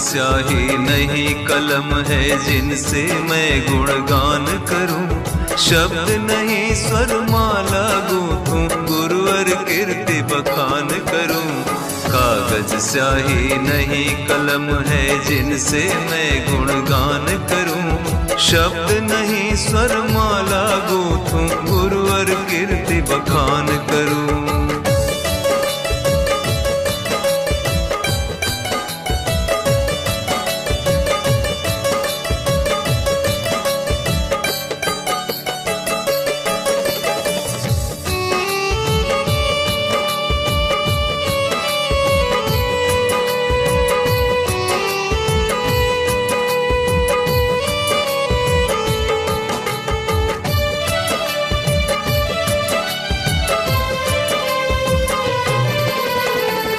स्याही नहीं कलम है जिनसे मैं गुणगान करूं, शब्द नहीं स्वर माला गूंथूं, गुरुवर कीर्ति बखान करूं। कागज स्याही नहीं कलम है जिनसे मैं गुणगान करूं, शब्द नहीं स्वर माला गूंथूं, गुरुवर कीर्ति बखान करूं।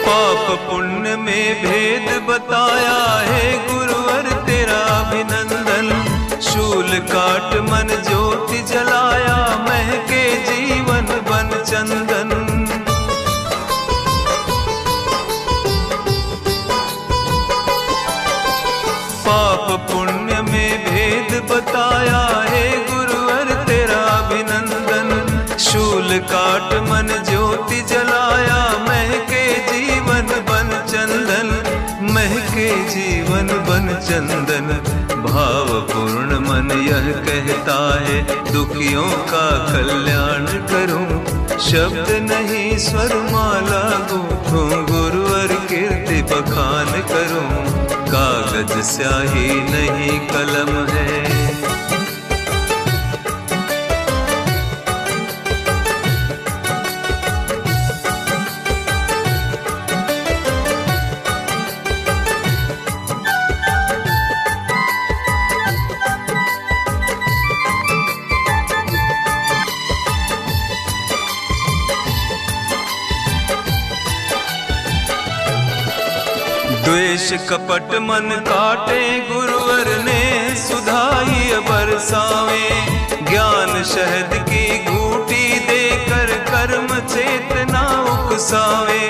पाप पुण्य में भेद बताया है गुरुवर तेरा अभिनंदन, शूल काट मन ज्योति जलाया, महके जीवन बन चंदन। पाप पुण्य में भेद बताया है गुरुवर तेरा अभिनंदन, शूल काट मन ज्योति जलाया, महके जीवन बन चंदन, महके जीवन बन चंदन। भावपूर्ण मन यह कहता है दुखियों का कल्याण करूं, शब्द नहीं स्वर माला गूंथूं, गुरुवर कीर्ति बखान करूं। कागज स्याही नहीं कलम है, द्वेष कपट मन काटे गुरुवर ने सुधाई बरसावे, ज्ञान शहद की घूटी देकर कर्म चेतना उकसावे।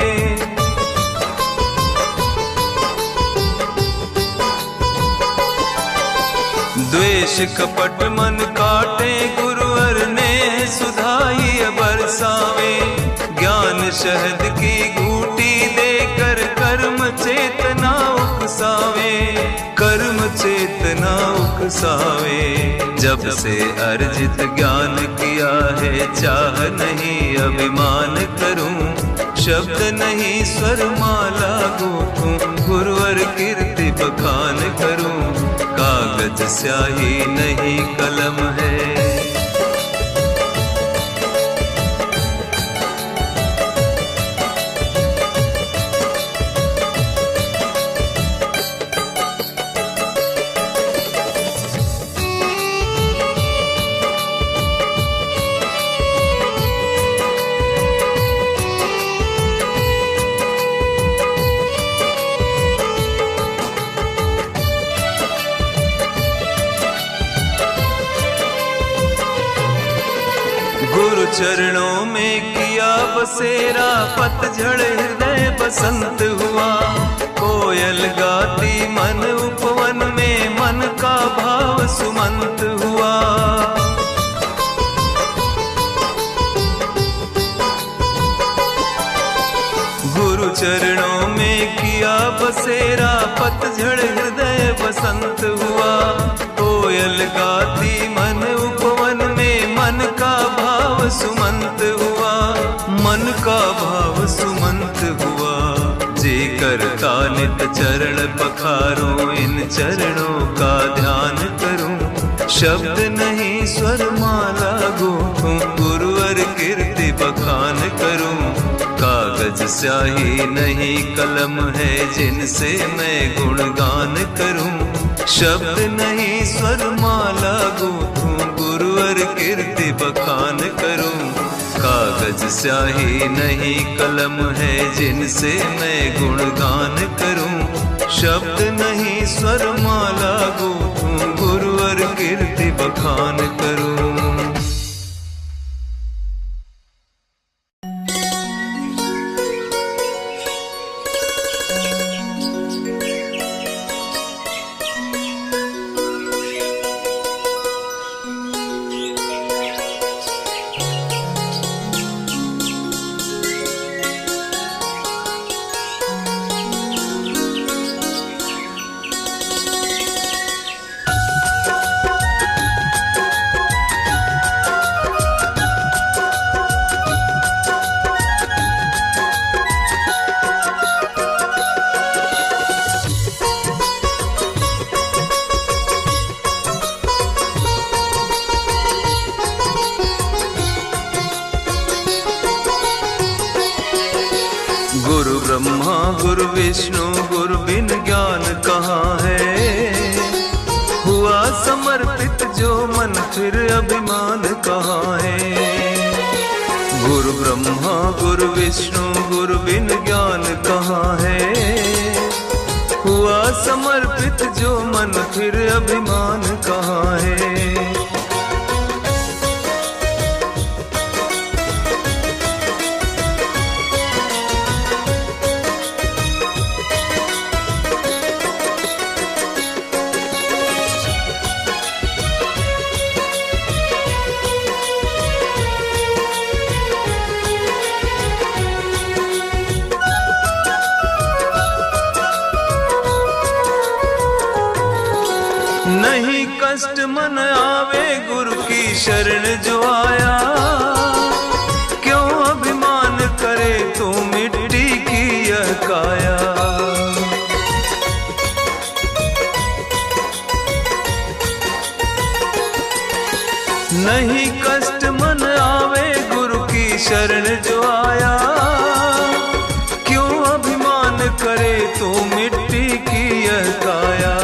द्वेष कपट मन काटे गुरुवर ने सुधाई बरसावे, ज्ञान शहद की घूटी देकर कर्म चेतना उकसावे, कर्म चेतना उकसावे। जब से अर्जित ज्ञान किया है चाह नहीं अभिमान करूं, शब्द नहीं स्वर माला गूंथूं, गुरुवर कीर्ति बखान करूं। कागज स्याही नहीं कलम है, गुरु चरणों में किया बसेरा, पतझड़ हृदय बसंत हुआ, कोयल गाती मन उपवन में, मन का भाव सुमंत हुआ। गुरु चरणों में किया बसेरा, पतझड़ हृदय बसंत हुआ, कोयल गाती मन उपवन में, मन का भाव सुमंत हुआ, मन का भाव सुमंत हुआ। जे करता नित चरण पखारूं, इन चरणों का ध्यान करूं, शब्द नहीं स्वर माला गूंथूं, गुरुवर कीर्ति बखान करूं। कागज स्याही नहीं कलम है जिनसे मैं गुणगान करूं, शब्द नहीं स्वर माला गूंथूं, गुरुवर कीर्ति बखान करूं। कागज स्याही नहीं कलम है जिनसे मैं गुणगान करूं, शब्द नहीं स्वर माला गूंथूं, गुरुवर कीर्ति बखान करूं। गुरु विष्णु गुरु बिन ज्ञान कहाँ है। हुआ समर्पित जो मन फिर अभिमान कहाँ है। गुरु ब्रह्मा गुरु विष्णु गुरु बिन ज्ञान कहाँ है। हुआ समर्पित जो मन फिर अभिमान कहाँ है। नहीं कष्ट मन आवे गुरु की शरण जो आया। क्यों अभिमान करे तू मिट्टी की यह काया। नहीं कष्ट मन आवे गुरु की शरण जो आया। क्यों अभिमान करे तू मिट्टी की यह काया।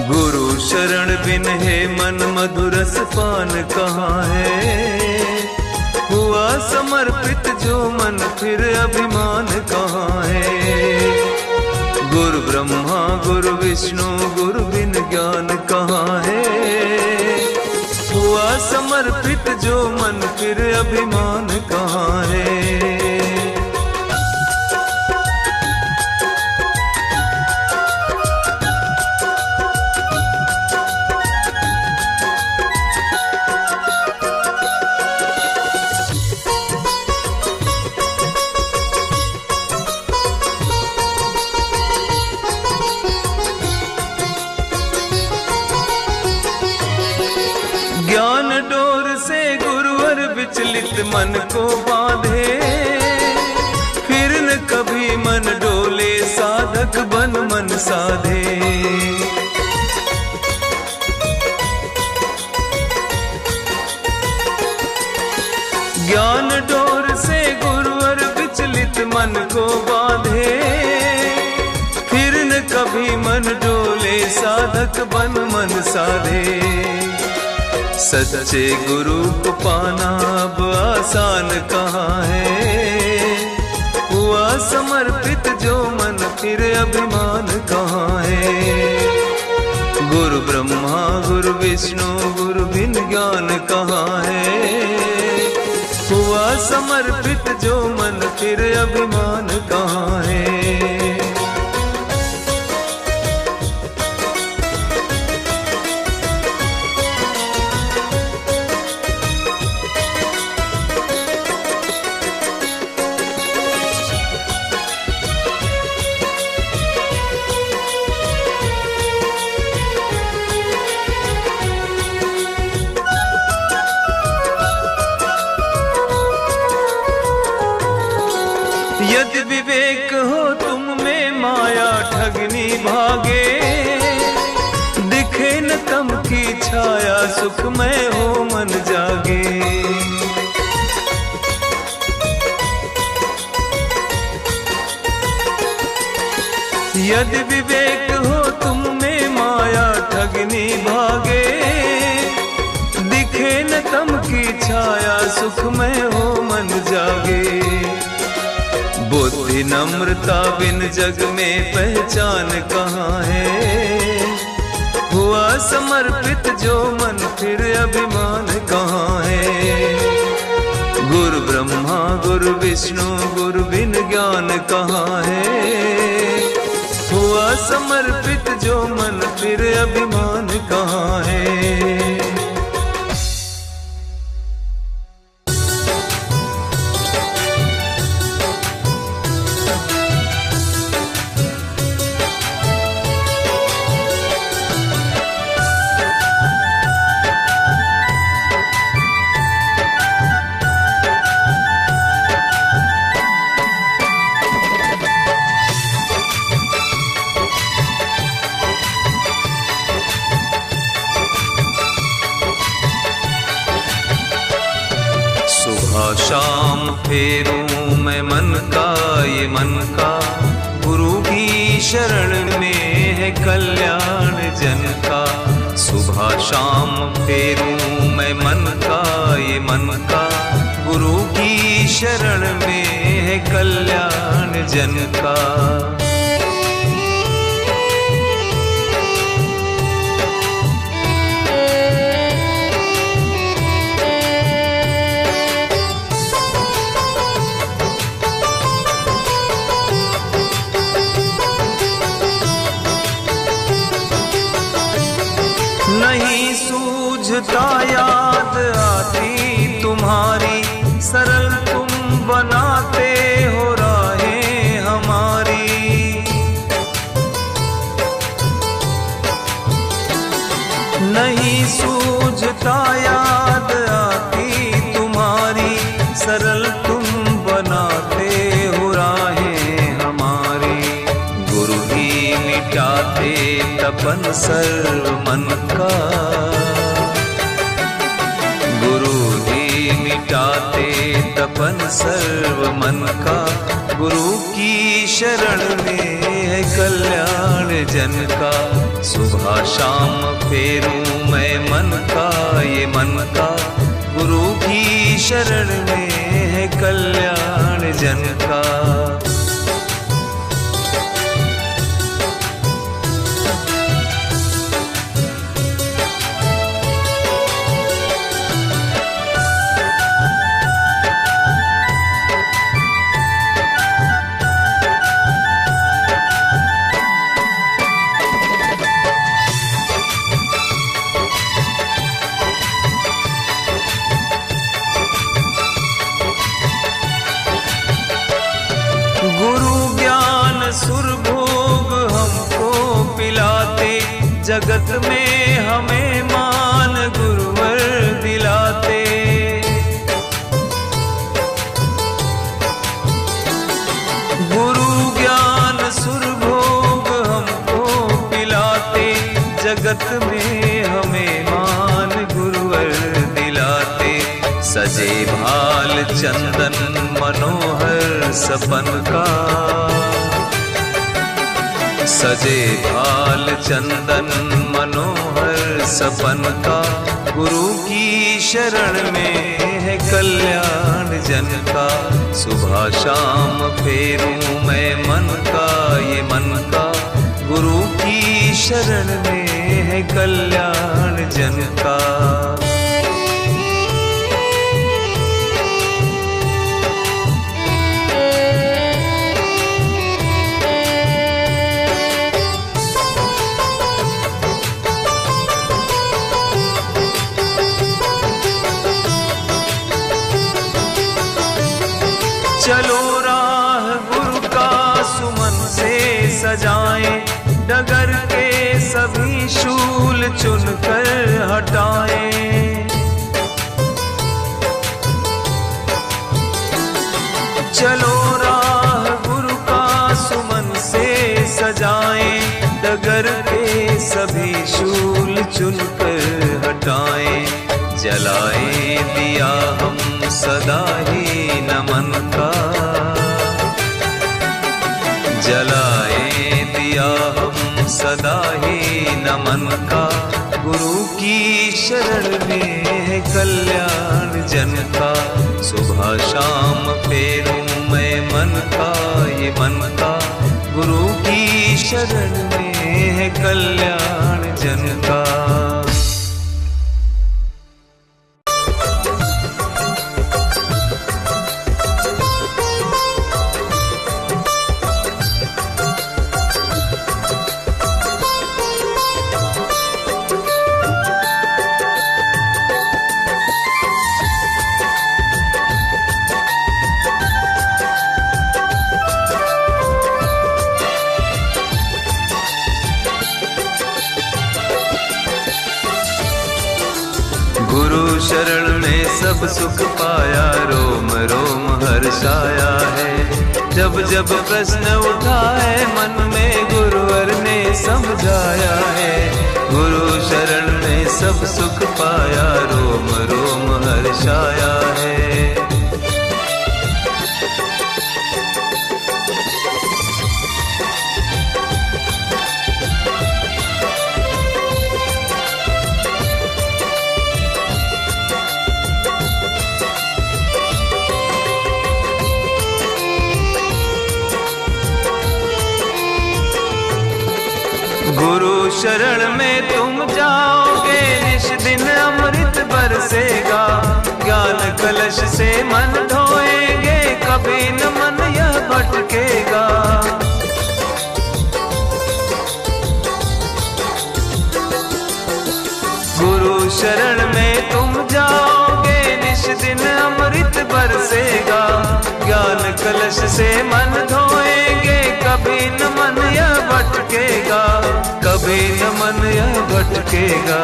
गुरु शरण बिन है मन मधुरस पान कहाँ है। हुआ समर्पित जो मन फिर अभिमान कहाँ है। गुरु ब्रह्मा गुरु विष्णु गुरु बिन ज्ञान कहाँ है। हुआ समर्पित जो मन फिर अभिमान कहाँ है। ज्ञान डोर से गुरुवर विचलित मन को बांधे। फिर न कभी मन डोले साधक बन मन साधे। ज्ञान डोर से गुरुवर विचलित मन को बांधे। फिर न कभी मन डोले साधक बन मन साधे। सच्चे गुरु को पाना अब आसान कहाँ है। हुआ समर्पित जो मन फिर अभिमान कहाँ है। गुरु ब्रह्मा गुरु विष्णु गुरु बिन ज्ञान कहाँ है। हुआ समर्पित जो मन फिर अभिमान कहाँ है। यदि विवेक हो तुम में माया ठगनी भागे। दिखे न तम की छाया सुखमय हो मन जागे। यदि विवेक हो तुम में माया ठगनी भागे। दिखे न तम की छाया सुखमय हो मन जागे। बुद्धि नम्रता बिन जग में पहचान कहाँ है। हुआ समर्पित जो मन फिर अभिमान कहाँ है। गुरु ब्रह्मा गुरु विष्णु गुरु बिन ज्ञान कहाँ है। हुआ समर्पित जो मन फिर अभिमान कहाँ है। शाम फेरूं मैं मन का ये मन का, गुरु की शरण में है कल्याण जन का। सुबह शाम फेरूं मैं मन का ये मन का, गुरु की शरण में है कल्याण जन का। नहीं सूझता याद आती तुम्हारी, सरल तुम बनाते हो राहें हमारी। नहीं सूझता याद आती तुम्हारी, सरल तुम बनाते हो राहें हमारी। गुरु ही मिटाते तपन सर्व मन का, गुरु ही मिटाते तपन सर्व मन का। गुरु की शरण में है कल्याण जन का। सुबह शाम फेरूं मैं मन का ये मन का, गुरु की शरण में है कल्याण जन का। सुरभोग हमको पिलाते, जगत में हमें मान गुरुवर दिलाते। गुरु ज्ञान सुरभोग हमको पिलाते, जगत में हमें मान गुरुवर दिलाते। सजे भाल चंदन मनोहर सपन का, सजे भाल चंदन मनोहर सपन का। गुरु की शरण में है कल्याण जन का। सुबह शाम फेरूं मैं मन का ये मन का, गुरु की शरण में है कल्याण जन का। चलो राह गुरु का सुमन से सजाएं, डगर के सभी शूल चुनकर हटाएं। चलो राह गुरु का सुमन से सजाएं, डगर के सभी शूल चुनकर हटाएं। जलाए दिया हम सदा ही नमन का, जलाए दिया हम सदा ही नमन का। गुरु की शरण में है कल्याण जन का। सुबह शाम फेरूं मैं मन का ये मन का, गुरु की शरण में है कल्याण जन का। गुरु शरण में सब सुख पाया, रोम रोम हर्षाया है। जब जब प्रश्न उठाए मन में गुरुवर ने समझाया है। गुरु शरण में सब सुख पाया, रोम रोम हर्षाया है। शरण में तुम जाओगे निश दिन अमृत बरसेगा। ज्ञान कलश से मन धोएंगे कभी न मन यह भटकेगा। गुरु शरण में तुम जाओगे निश दिन अमृत बरसेगा। ज्ञान कलश से मन धोएंगे कभी न मन यह भटकेगा। कभी न मन यह भटकेगा।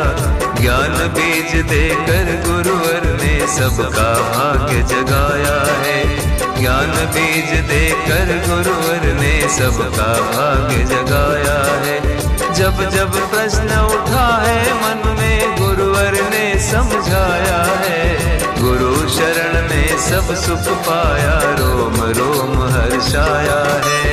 ज्ञान बीज देकर गुरुवर ने सबका भाग्य जगाया है। ज्ञान बीज देकर गुरुवर ने सबका भाग्य जगाया है। जब जब प्रश्न उठा है मन में गुरुवर ने समझाया है। गुरु शरण में सब सुख पाया रोम रोम हर्षाया है।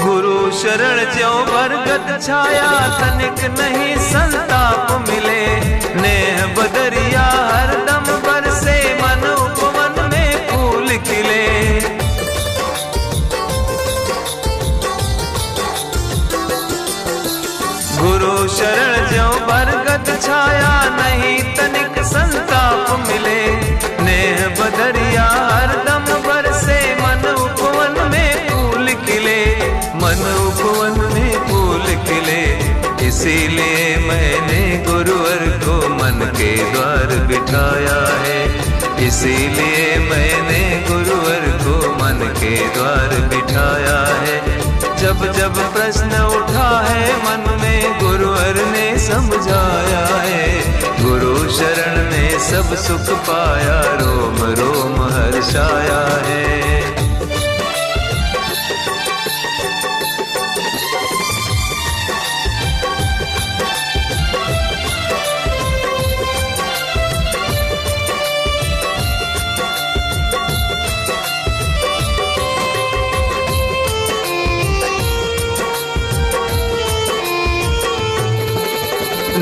गुरु शरण ज्यों बरगद छाया तनिक नहीं संताप मिले। नेह बदरिया हरदम बरसे मन उपवन में फूल खिले। गुरु शरण ज्यों बरगद छाया नहीं तनिक संताप मिले। नेह बदरिया हरदम बरसे मन उपवन में फूल खिले। मन उपवन में फूल खिले। इसीलिए मैंने गुरुवर को मन के द्वार बिठाया है। इसीलिए मैंने गुरुवर को मन के द्वार बिठाया है। जब जब प्रश्न उठा है मन में गुरुवर ने समझाया है। गुरु शरण में सब सुख पाया रोम रोम हर्षाया है।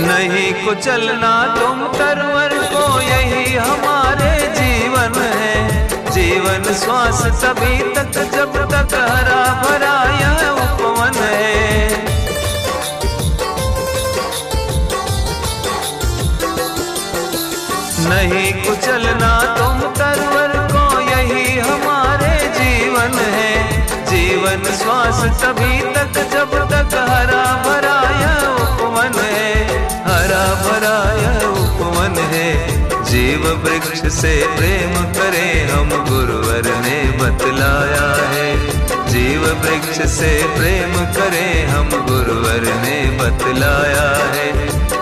नहीं को चलना तुम तरवर को यही हमारे जीवन है। जीवन श्वास तभी तक जब तक हरा भरा यह उपवन है। नहीं को चलना तुम तरवर को यही हमारे जीवन है। जीवन श्वास तभी तक जब तक हरा भरा यह उपवन है। हरा भरा यह उपवन है। जीव वृक्ष से प्रेम करें हम गुरुवर ने बतलाया है। जीव वृक्ष से प्रेम करें हम गुरुवर ने बतलाया है।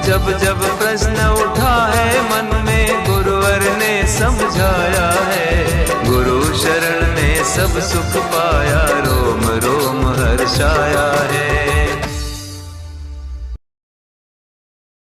जब जब प्रश्न उठा है मन में गुरुवर ने समझाया है। गुरु शरण में सब सुख पाया रोम रोम हर्षाया है।